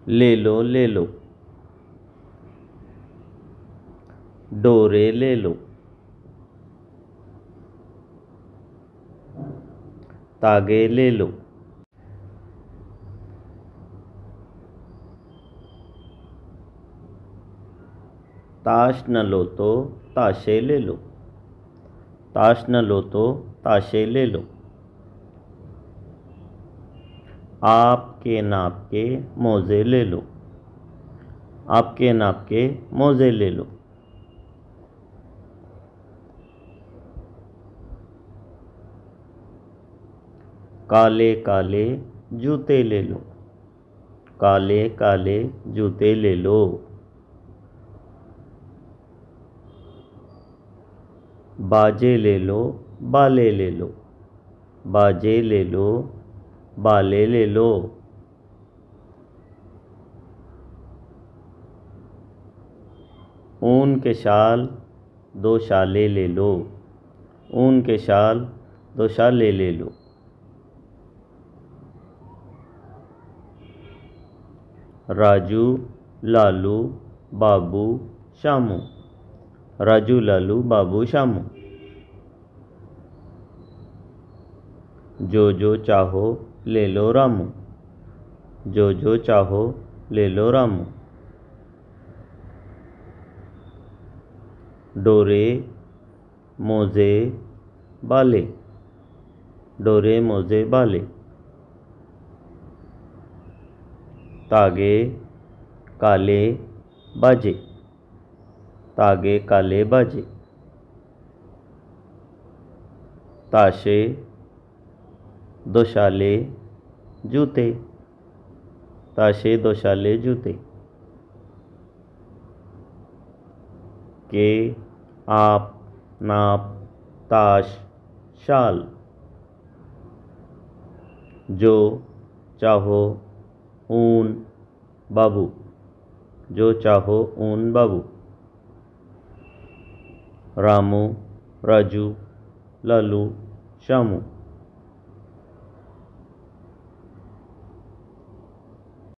ले लो ले लो। डोरे ले लो। तागे ले लो। ताश न लो तो ताशे ले लो। ताश न लो तो ताशे ले लो। आपके नाप के मोज़े ले लो। आपके नाप के मोज़े ले लो। काले काले जूते ले लो। काले काले जूते ले लो। बाजे ले लो बाले ले लो। बाजे ले लो बाले ले लो। ऊन के शाल दो शाले ले लो। ऊन के शाल दो शाले ले लो। राजू लालू बाबू शामू। राजू लालू बाबू शामू। जो चाहो ले लो रामू। जो चाहो ले लो रामू। डोरे मोज़े बाले। डोरे मोज़े बाले। तागे काले बाजे। तागे काले बाजे। ताशे दो शाले जूते। ताशे दो शाले जूते। के आप नाप ताश शाल। जो चाहो ऊन बाबू। जो चाहो ऊन बाबू। रामू राजू लालू शामू।